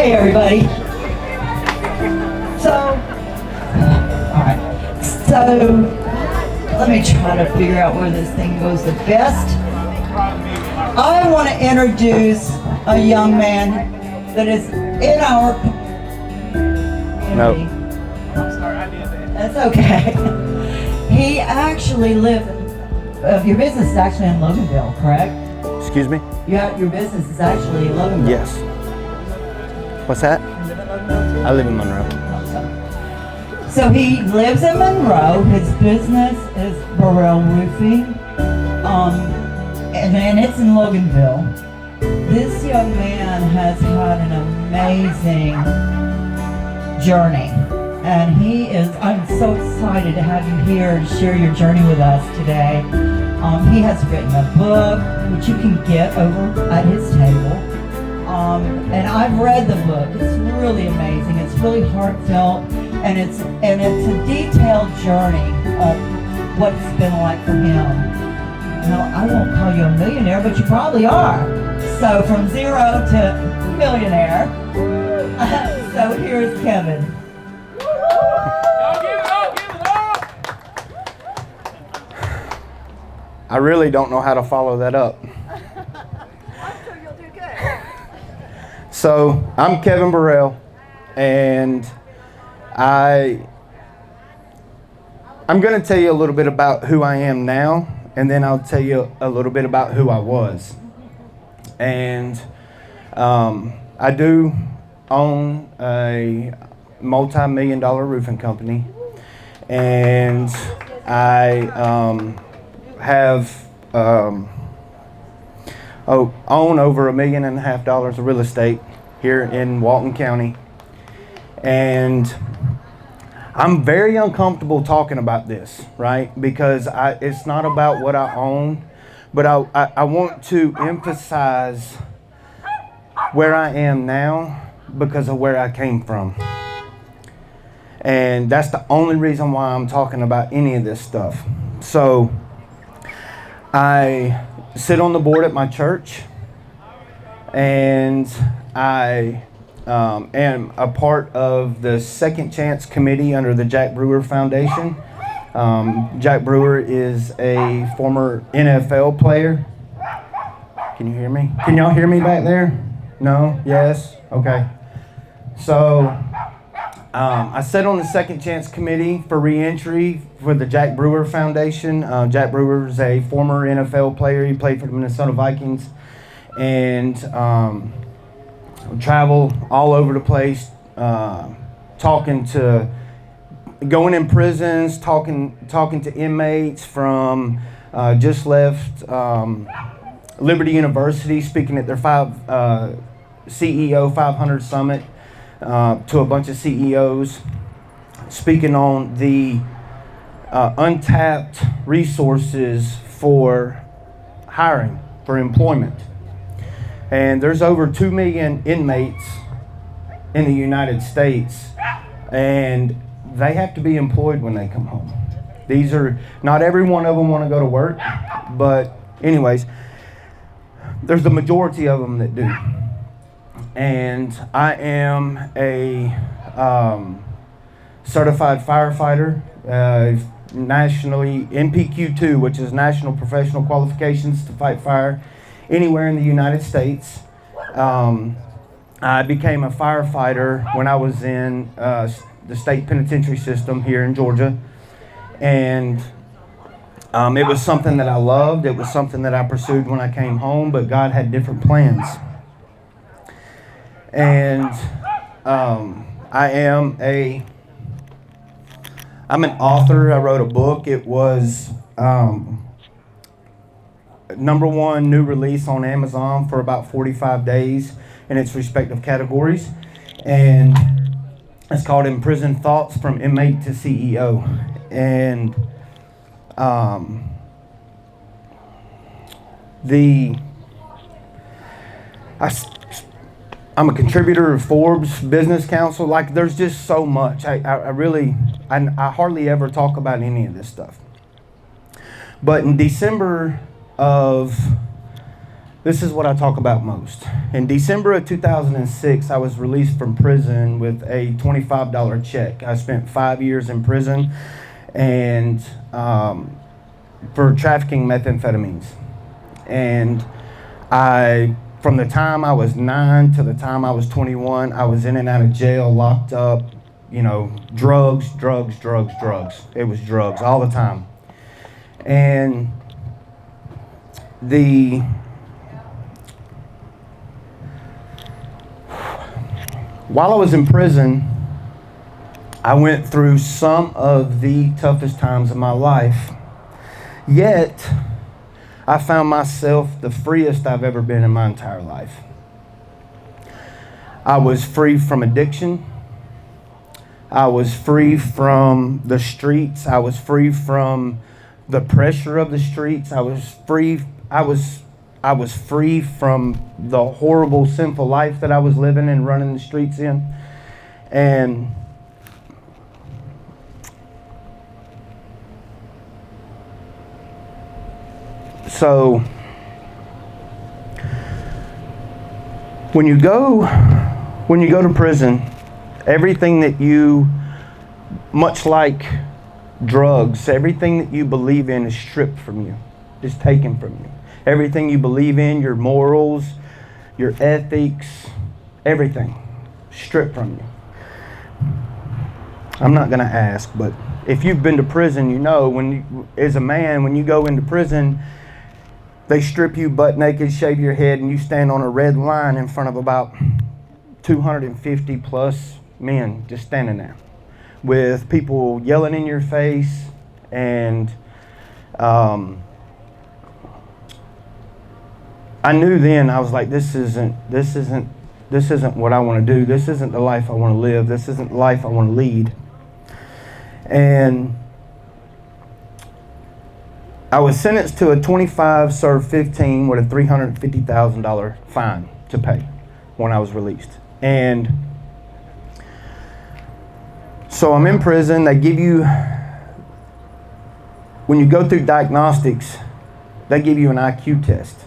Hey everybody. Alright. So, let me try to figure out where this thing goes the best. I want to introduce a young man that is in our community. No. I'm sorry, I did that. That's okay. He actually lives, your business is actually in Loganville, correct? Excuse me? Yeah, your business is actually in Loganville. Yes. What's that? You live in Loganville? I live in Monroe. So he lives in Monroe. His business is Barrelle Roofing, and it's in Loganville. This young man has had an amazing journey, and I'm so excited to have you here and share your journey with us today. He has written a book, which you can get over at his table. And I've read the book. It's really amazing. It's really heartfelt, and it's a detailed journey of what it's been like for him. Now, I won't call you a millionaire, but you probably are. So from zero to millionaire. So here's Kevin. I really don't know how to follow that up. I'm sure you'll do good. So, I'm Kevin Barrelle, and I'm going to tell you a little bit about who I am now, and then I'll tell you a little bit about who I was. And I do own a multi-million-dollar roofing company, and I have own over $1.5 million of real estate here in Walton County, and I'm very uncomfortable talking about this, right? Because it's not about what I own, but I want to emphasize where I am now because of where I came from. And that's the only reason why I'm talking about any of this stuff. So I sit on the board at my church, and I am a part of the Second Chance Committee under the Jack Brewer Foundation. Jack Brewer is a former NFL player. Can you hear me? Can y'all hear me back there? No? Yes? Okay. So I sit on the Second Chance Committee for Reentry for the Jack Brewer Foundation. Jack Brewer is a former NFL player. He played for the Minnesota Vikings, and travel all over the place, going in prisons, talking to inmates from just left Liberty University, speaking at their CEO 500 Summit. To a bunch of CEOs, speaking on the untapped resources for hiring, for employment. And there's over 2 million inmates in the United States, and they have to be employed when they come home. Not every one of them want to go to work, but anyways, there's the majority of them that do. And I am a certified firefighter, nationally NPQ2, which is National Professional Qualifications to Fight Fire anywhere in the United States. I became a firefighter when I was in the state penitentiary system here in Georgia. And it was something that I loved. It was something that I pursued when I came home, but God had different plans. And I'm an author. I wrote a book. It was #1 new release on Amazon for about 45 days in its respective categories. And it's called Imprisoned Thoughts from Inmate to CEO. And I'm a contributor of Forbes Business Council. Like, there's just so much. I hardly ever talk about any of this stuff. But in December of This is what I talk about most. In December of 2006, I was released from prison with a $25 check. I spent 5 years in prison and for trafficking methamphetamines. And from the time I was 9 to the time I was 21, I was in and out of jail, locked up, drugs. It was drugs all the time. And while I was in prison, I went through some of the toughest times of my life. Yet, I found myself the freest I've ever been in my entire life. I was free from addiction. I was free from the streets. I was free from the pressure of the streets. I was free from the horrible, sinful life that I was living and running the streets in. And so when you go to prison, everything that much like drugs, everything that you believe in is stripped from you, is taken from you. Everything you believe in, your morals, your ethics, everything stripped from you. I'm not going to ask, but if you've been to prison, as a man, when you go into prison, they strip you butt naked, shave your head, and you stand on a red line in front of about 250 plus men just standing there with people yelling in your face. And I knew then, I was like, this isn't what I want to do. This isn't the life I want to live. This isn't the life I want to lead. And I was sentenced to a 25, served 15 with a $350,000 fine to pay when I was released. And so I'm in prison. They give you, when you go through diagnostics, they give you an IQ test.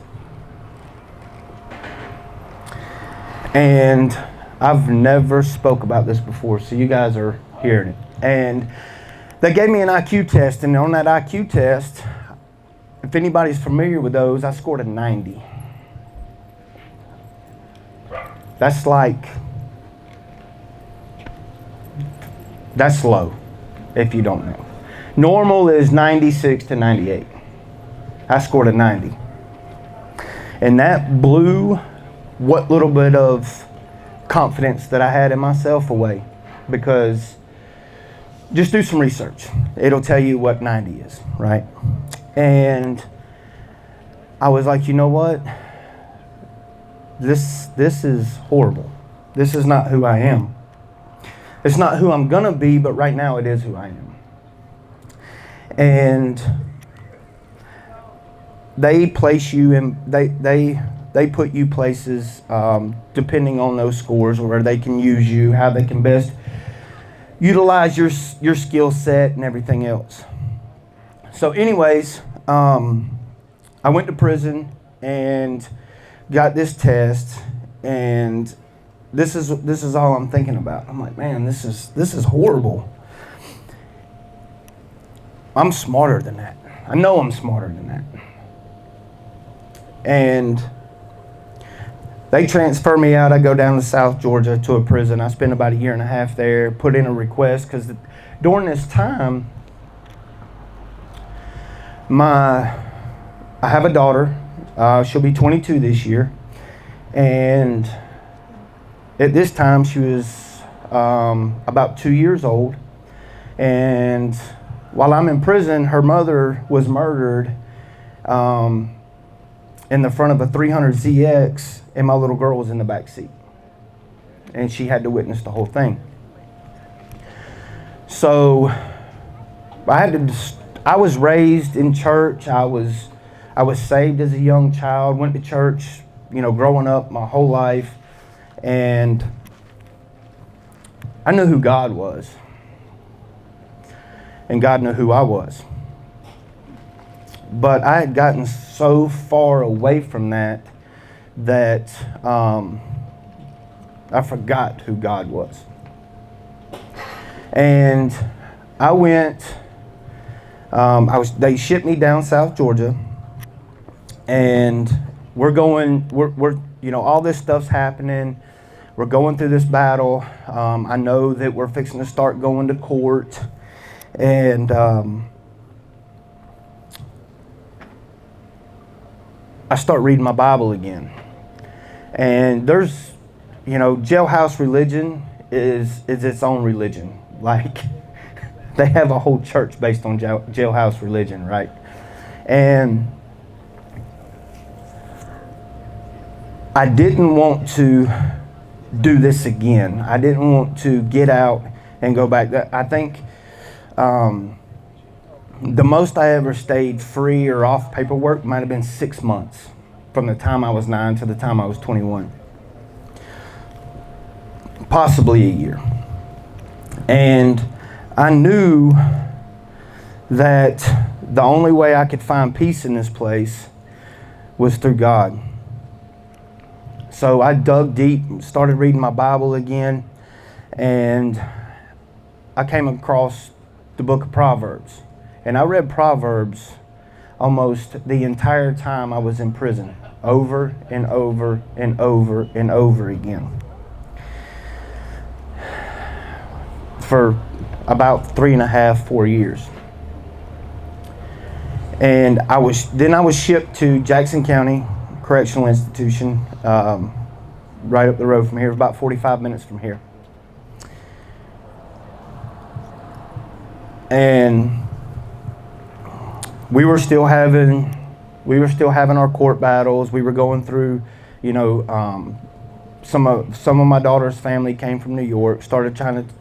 And I've never spoke about this before, so you guys are hearing it. And they gave me an IQ test, and on that IQ test, if anybody's familiar with those, I scored a 90. That's low, if you don't know. Normal is 96 to 98. I scored a 90. And that blew what little bit of confidence that I had in myself away, because just do some research. It'll tell you what 90 is, right? And I was like, you know what? This is horrible. This is not who I am. It's not who I'm gonna be, but right now it is who I am. And they place you in, they put you places depending on those scores, where they can use you, how they can best utilize your skill set and everything else. So anyways, I went to prison and got this test, and this is all I'm thinking about. I'm like, man, this is horrible. I'm smarter than that. I know I'm smarter than that. And they transfer me out. I go down to South Georgia to a prison. I spend about 1.5 years there, put in a request, because during this time, I have a daughter. She'll be 22 this year. And at this time, she was about 2 years old. And while I'm in prison, her mother was murdered in the front of a 300ZX, and my little girl was in the back seat. And she had to witness the whole thing. So I was raised in church. I was saved as a young child, went to church, growing up my whole life. And I knew who God was. And God knew who I was. But I had gotten so far away from that that I forgot who God was. And I went, they shipped me down South Georgia, and we're all this stuff's happening. We're going through this battle. I know that we're fixing to start going to court, and I start reading my Bible again. And there's, jailhouse religion is its own religion. Like, they have a whole church based on jailhouse religion, right? And I didn't want to do this again. I didn't want to get out and go back. I think the most I ever stayed free or off paperwork might have been 6 months, from the time I was 9 to the time I was 21. Possibly a year. And I knew that the only way I could find peace in this place was through God. So I dug deep, started reading my Bible again, and I came across the book of Proverbs. And I read Proverbs almost the entire time I was in prison, over and over and over and over again. For about 3.5, 4 years. And I was shipped to Jackson County Correctional Institution, right up the road from here, about 45 minutes from here. And we were still having our court battles. We were going through, some of my daughter's family came from New York, started trying to,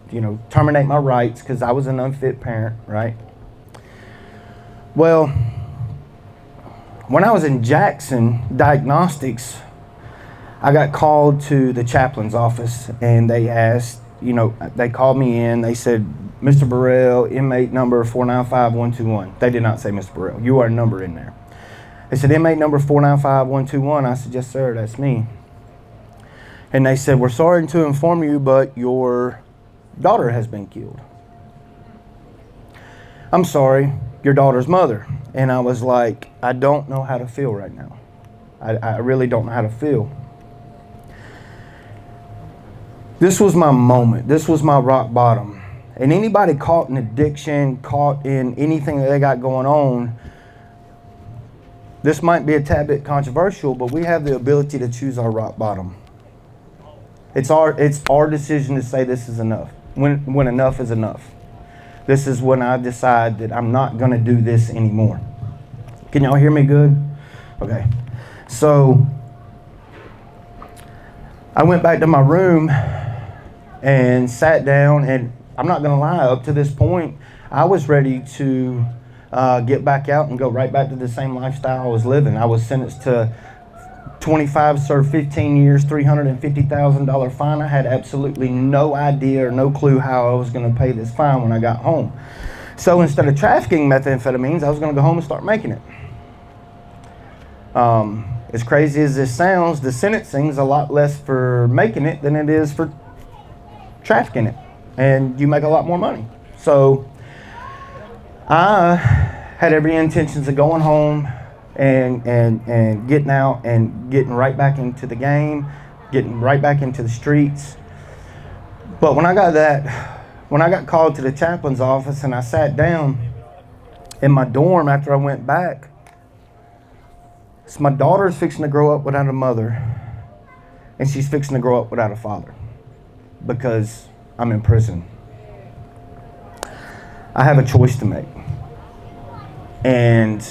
terminate my rights because I was an unfit parent, right? Well, when I was in Jackson Diagnostics, I got called to the chaplain's office, and they asked, they called me in. They said, Mr. Barrelle, inmate number 495121. They did not say Mr. Barrelle. You are a number in there. They said, inmate number 495121. I said, yes, sir, that's me. And they said, we're sorry to inform you, but your daughter has been killed. I'm sorry, your daughter's mother. And I was like, I don't know how to feel right now. I really don't know how to feel. This was my moment. This was my rock bottom. And anybody caught in addiction, caught in anything that they got going on, this might be a tad bit controversial, but we have the ability to choose our rock bottom. It's our decision to say this is enough, when enough is enough. This is when I decide that I'm not going to do this anymore. Can y'all hear me good? Okay. So I went back to my room and sat down, and I'm not going to lie, up to this point, I was ready to get back out and go right back to the same lifestyle I was living. I was sentenced to 25, served 15 years, $350,000 fine. I had absolutely no idea or no clue how I was going to pay this fine when I got home. So instead of trafficking methamphetamines, I was going to go home and start making it. As crazy as this sounds, the sentencing's a lot less for making it than it is for trafficking it. And you make a lot more money. So I had every intentions of going home and getting out and getting right back into the game, getting right back into the streets. But when I got called to the chaplain's office and I sat down in my dorm after I went back, so my daughter's fixing to grow up without a mother, and she's fixing to grow up without a father because I'm in prison. I have a choice to make. And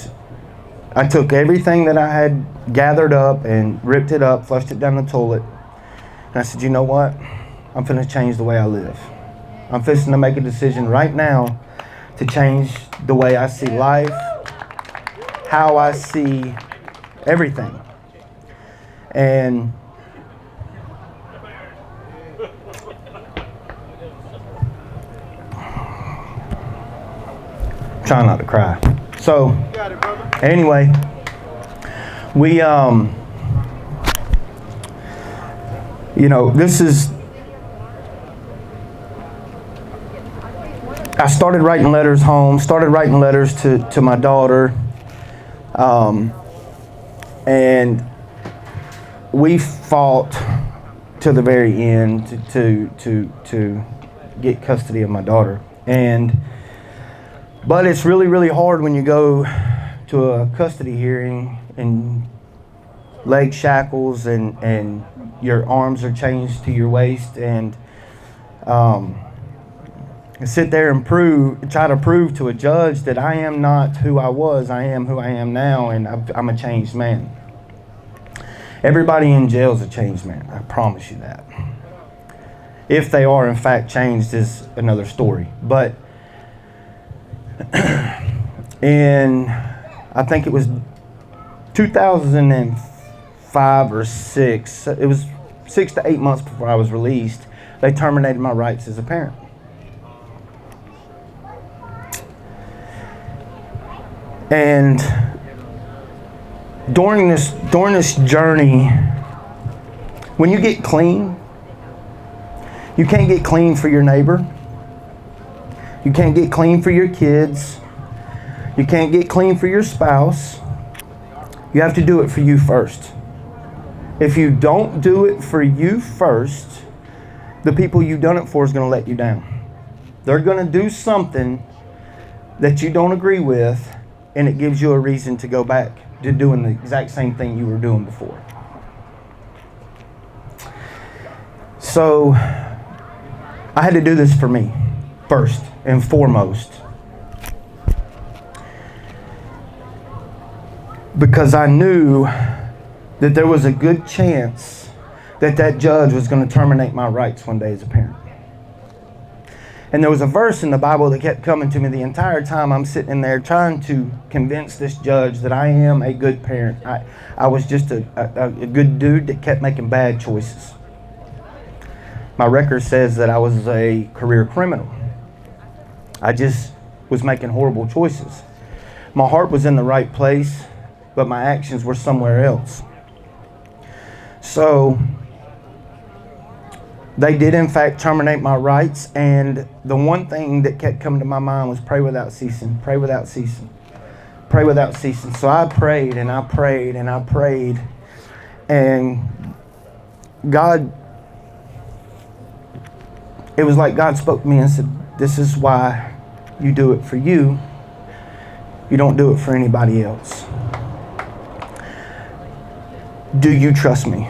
I took everything that I had gathered up and ripped it up, flushed it down the toilet. And I said, you know what? I'm finna change the way I live. I'm fixing to make a decision right now to change the way I see life, how I see everything. And try not to cry. So anyway, You know, I started writing letters home, started writing letters to my daughter, and we fought to the very end to get custody of my daughter. But it's really, really hard when you go to a custody hearing and leg shackles and your arms are chained to your waist, and sit there and try to prove to a judge that I am not who I was, I am who I am now, and I'm a changed man. Everybody in jail is a changed man, I promise you that. If they are in fact changed is another story. But in, I think it was 2005 or 6, it was 6 to 8 months before I was released, they terminated my rights as a parent. And during this journey, when you get clean, you can't get clean for your neighbor. You can't get clean for your kids. You can't get clean for your spouse. You have to do it for you first. If you don't do it for you first, the people you've done it for is going to let you down. They're going to do something that you don't agree with, and it gives you a reason to go back to doing the exact same thing you were doing before. So I had to do this for me first and foremost, because I knew that there was a good chance that that judge was going to terminate my rights one day as a parent. And there was a verse in the Bible that kept coming to me the entire time I'm sitting in there trying to convince this judge that I am a good parent. I was just a good dude that kept making bad choices. My record says that I was a career criminal. I just was making horrible choices. My heart was in the right place, but my actions were somewhere else. So they did in fact terminate my rights, and the one thing that kept coming to my mind was pray without ceasing, pray without ceasing, pray without ceasing. So I prayed and I prayed and I prayed, and God, it was like God spoke to me and said, this is why you do it for you. You don't do it for anybody else. Do you trust me?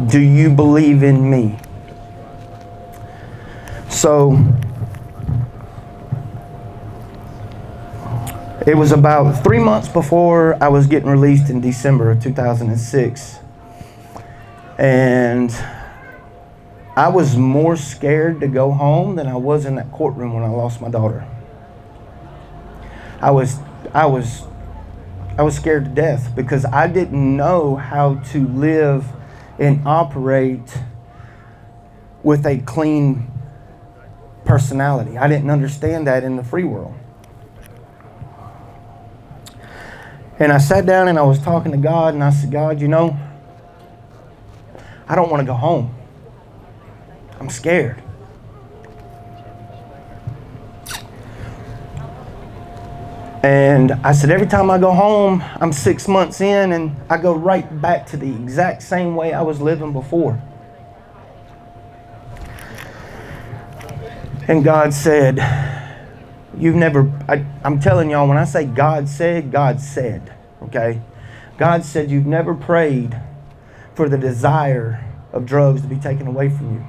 Do you believe in me? So it was about 3 months before I was getting released in December of 2006. And I was more scared to go home than I was in that courtroom when I lost my daughter. I was scared to death because I didn't know how to live and operate with a clean personality. I didn't understand that in the free world. And I sat down and I was talking to God, and I said, God, you know, I don't want to go home. I'm scared. And I said, every time I go home, I'm 6 months in, and I go right back to the exact same way I was living before. And God said, I'm telling y'all, when I say God said, okay? God said, you've never prayed for the desire of drugs to be taken away from you.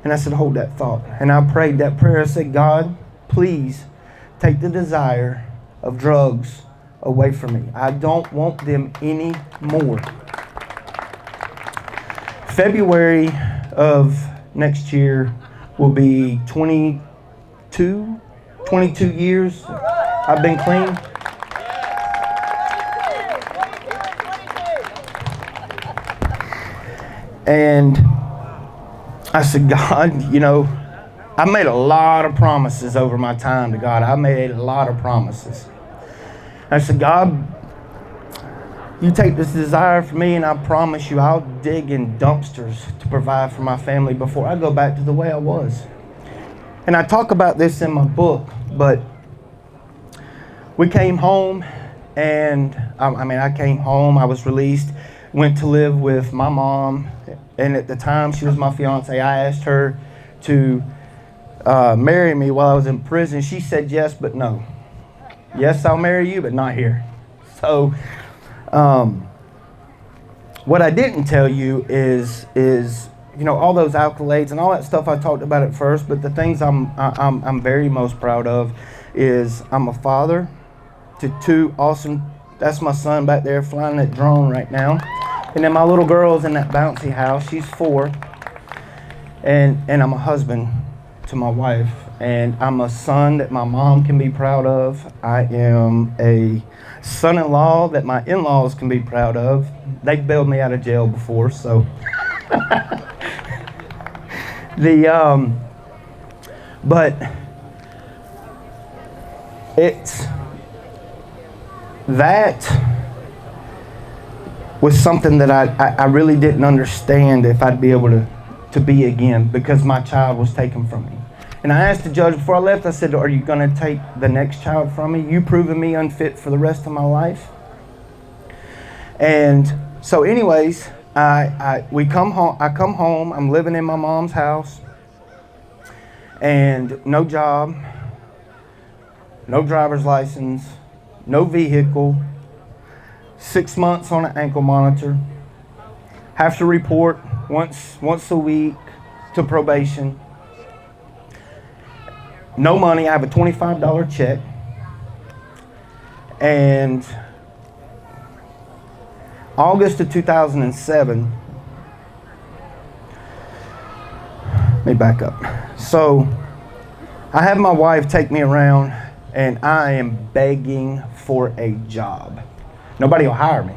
And I said, hold that thought. And I prayed that prayer. I said, God, please take the desire of drugs away from me. I don't want them anymore. February of next year will be 22 years I've been clean. And I said, God, you know, I made a lot of promises over my time to God. I made a lot of promises. I said, God, You take this desire from me, and I promise you I'll dig in dumpsters to provide for my family before I go back to the way I was. And I talk about this in my book, but we came home, and I came home, I was released, went to live with my mom, and at the time she was my fiance. I asked her to marry me while I was in prison. She said yes, but no. Yes, I'll marry you, but not here. So, what I didn't tell you is all those accolades and all that stuff I talked about at first. But the things I'm very most proud of is I'm a father to two awesome. That's my son back there flying that drone right now, and then my little girl's in that bouncy house. She's 4, and I'm a husband to my wife, and I'm a son that my mom can be proud of. I am a son-in-law that my in-laws can be proud of. They've bailed me out of jail before, so but it's that was something that I really didn't understand if I'd be able to be again, because my child was taken from me. And I asked the judge before I left, I said, are you going to take the next child from me? You proving me unfit for the rest of my life? And so anyways, I come home, I'm living in my mom's house, and no job, no driver's license, no vehicle, 6 months on an ankle monitor, have to report once a week to probation. No money. I have a $25 check. And August of 2007, let me back up. So I have my wife take me around, and I am begging for a job. Nobody will hire me.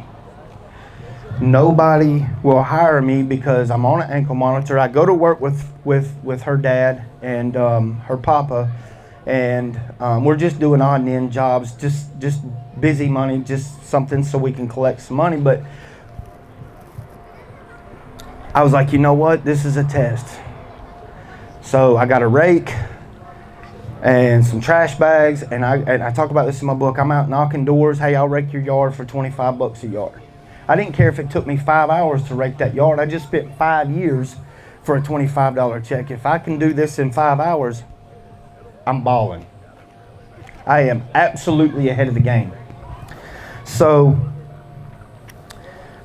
Nobody will hire me because I'm on an ankle monitor. I go to work with her dad and her papa, and we're just doing odd and end jobs, just busy money, just something so we can collect some money. But I was like, you know what? This is a test. So I got a rake and some trash bags, and I talk about this in my book. I'm out knocking doors. Hey, I'll rake your yard for $25 a yard. I didn't care if it took me 5 hours to rake that yard. I just spent 5 years for a $25 check. If I can do this in 5 hours, I'm balling. I am absolutely ahead of the game. So,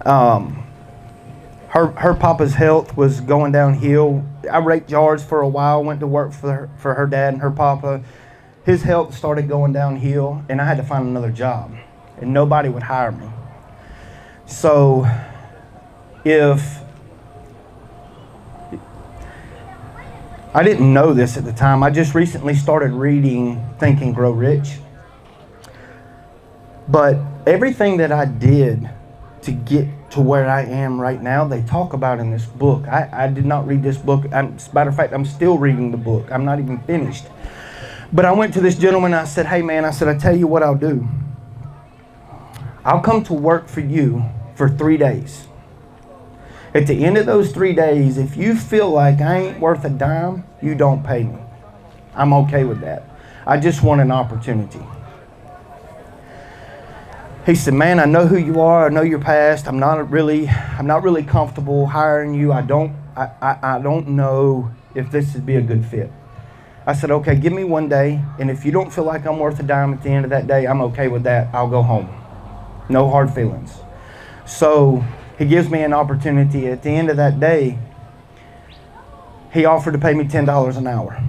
her papa's health was going downhill. I raked yards for a while, went to work for her dad and her papa. His health started going downhill, and I had to find another job, and nobody would hire me. So, I didn't know this at the time. I just recently started reading Think and Grow Rich. But everything that I did to get to where I am right now, they talk about in this book. I did not read this book. As a matter of fact, I'm still reading the book. I'm not even finished. But I went to this gentleman and I said, hey man, I tell you what I'll do. I'll come to work for you for 3 days. At the end of those 3 days, if you feel like I ain't worth a dime, you don't pay me. I'm okay with that. I just want an opportunity. He said, man, I know who you are. I know your past. I'm not really comfortable hiring you. I don't know if this would be a good fit. I said, okay, give me 1 day. And if you don't feel like I'm worth a dime at the end of that day, I'm okay with that. I'll go home. No hard feelings. So he gives me an opportunity. At the end of that day, he offered to pay me $10 an hour.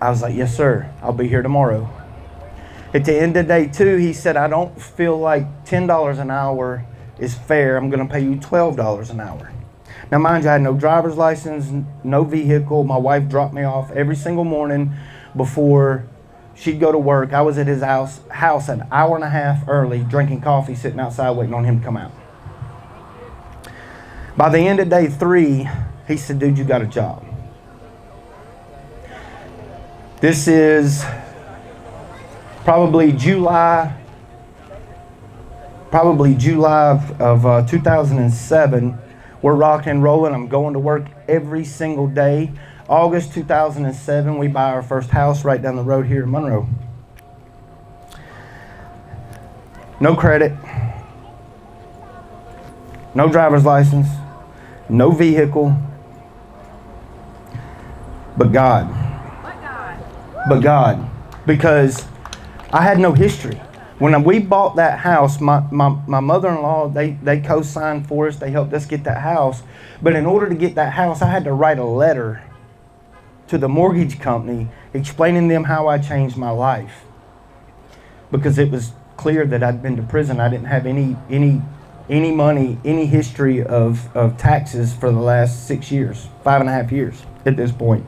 I was like, yes, sir. I'll be here tomorrow. At the end of day 2, he said, I don't feel like $10 an hour is fair. I'm going to pay you $12 an hour. Now, mind you, I had no driver's license, no vehicle. My wife dropped me off every single morning before she'd go to work. I was at his house an hour and a half early, drinking coffee, sitting outside waiting on him to come out. By the end of day 3, he said, dude, you got a job. This is probably July probably July of 2007. We're rocking and rolling. I'm going to work every single day. August 2007, we buy our first house right down the road here in Monroe. No credit, no driver's license, no vehicle, but God. But God, because I had no history. When we bought that house, my mother-in-law, they co-signed for us. They helped us get that house. But in order to get that house, I had to write a letter to the mortgage company explaining to them how I changed my life. Because it was clear that I'd been to prison. I didn't have any money, any history of taxes for the last 6 years, 5.5 years at this point.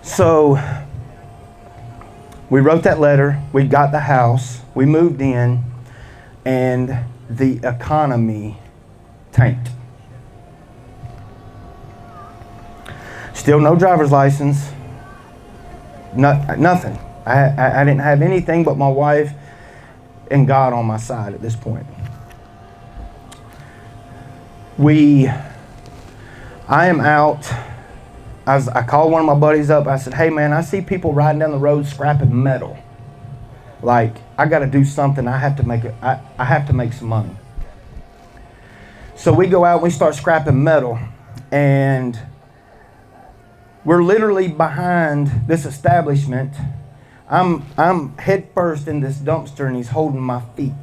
So we wrote that letter, we got the house, we moved in, and the economy tanked. Still no driver's license, nothing. I didn't have anything but my wife and God on my side at this point. I am out. I called one of my buddies up. I said, hey man, I see people riding down the road scrapping metal. Like, I got to do something. I have to make it. I have to make some money. So we go out and we start scrapping metal, and we're literally behind this establishment. I'm head first in this dumpster, and he's holding my feet.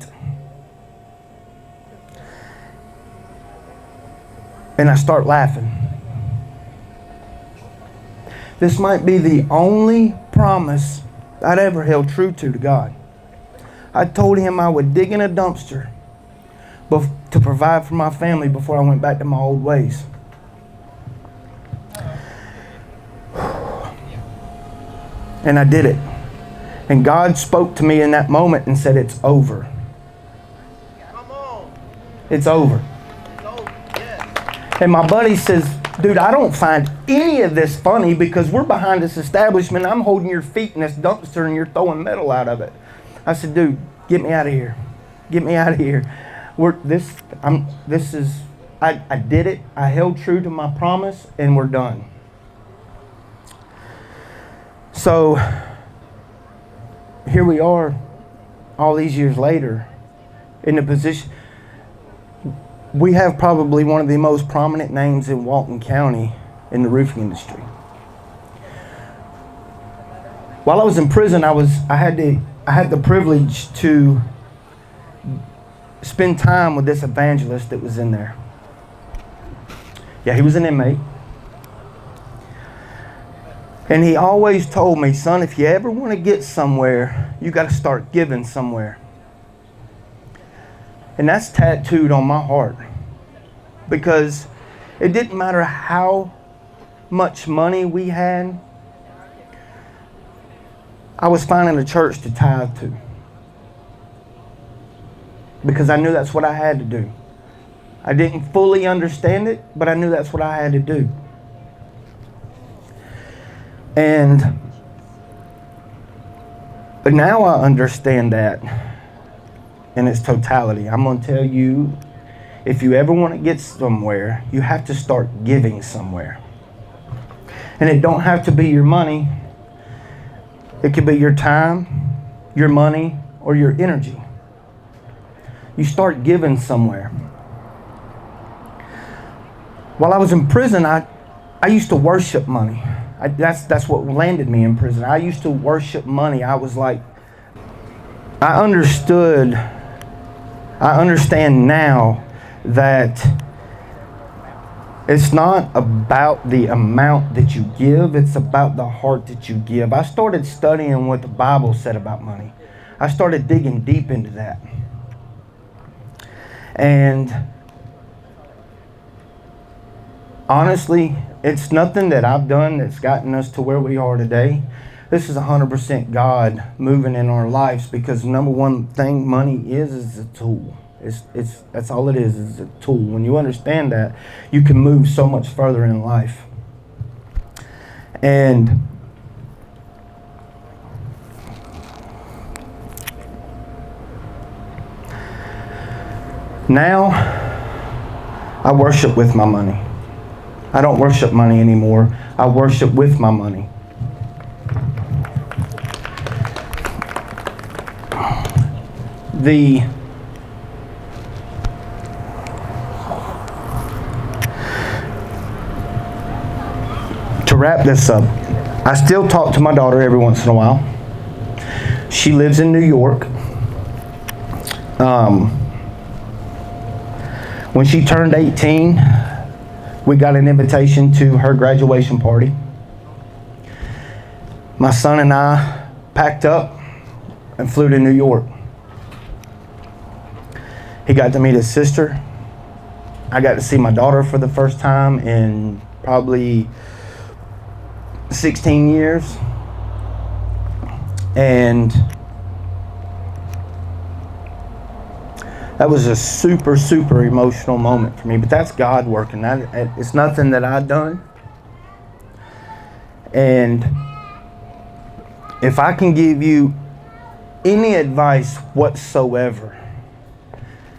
And I start laughing. This might be the only promise I'd ever held true to God. I told him I would dig in a dumpster to provide for my family before I went back to my old ways. And I did it. And God spoke to me in that moment and said, it's over. Come on. It's over. It's over. Yes. And my buddy says, dude, I don't find any of this funny because we're behind this establishment. I'm holding your feet in this dumpster and you're throwing metal out of it. I said, dude, get me out of here. Get me out of here. I did it. I held true to my promise, and we're done. So here we are all these years later in the position. We have probably one of the most prominent names in Walton County in the roofing industry. While I was in prison, I had the privilege to spend time with this evangelist that was in there. Yeah, he was an inmate. And he always told me, son, if you ever want to get somewhere, you got to start giving somewhere. And that's tattooed on my heart. Because it didn't matter how much money we had, I was finding a church to tithe to. Because I knew that's what I had to do. I didn't fully understand it, but I knew that's what I had to do. But now I understand that in its totality. I'm going to tell you, if you ever want to get somewhere, you have to start giving somewhere. And it don't have to be your money. It could be your time, your money, or your energy. You start giving somewhere. While I was in prison, I used to worship money. That's what landed me in prison. I used to worship money. I was like, I understand now that it's not about the amount that you give, it's about the heart that you give. I started studying what the Bible said about money. I started digging deep into that. And honestly, it's nothing that I've done that's gotten us to where we are today. This is 100% God moving in our lives, because number one thing money is a tool. That's all it is a tool. When you understand that, you can move so much further in life. And Now, I worship with my money. I don't worship money anymore. I worship with my money. To wrap this up, I still talk to my daughter every once in a while. She lives in New York. When she turned 18, we got an invitation to her graduation party. My son and I packed up and flew to New York. He got to meet his sister. I got to see my daughter for the first time in probably 16 years. And that was a super, super emotional moment for me. But that's God working. It's nothing that I've done. And if I can give you any advice whatsoever,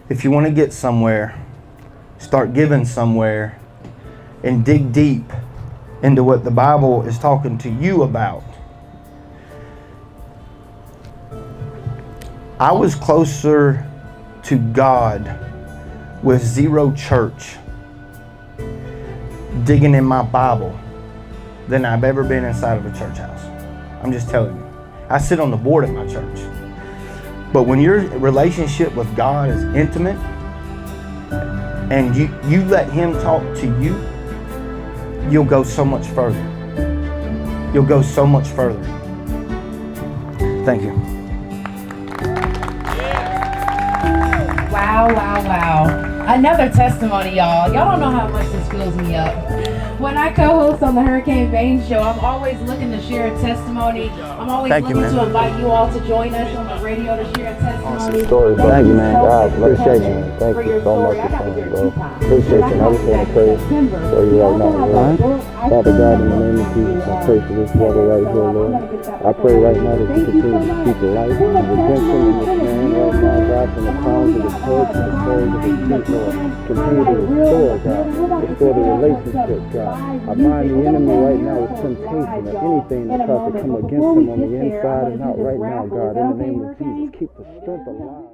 if you want to get somewhere, start giving somewhere and dig deep into what the Bible is talking to you about. I was closer to God with zero church, digging in my Bible, than I've ever been inside of a church house. I'm just telling you. I sit on the board at my church. But when your relationship with God is intimate and you let Him talk to you, you'll go so much further. You'll go so much further. Thank you. Wow, wow, wow. Another testimony, y'all. Y'all don't know how much this fills me up. When I co-host on the Hurricane Vane Show, I'm always looking to share a testimony. I'm always looking to invite you all to join us on the radio to share a testimony. Awesome story, bro. Thank you, man. God, appreciate you. Thank you so much for coming, bro. Appreciate you. I just want to pray for you right now, Lord. Father God, in the name of Jesus, I pray for this brother right here, Lord. I pray right now that you continue to speak life and redemption in this man right now, God, from the crowns of his head to the soles of his feet, Lord. Continue to restore, God. Restore the relationship, God. I bind the enemy right now with temptation or anything that tries to come against him on the inside and out right now, God. In the name of Jesus, keep the strength alive.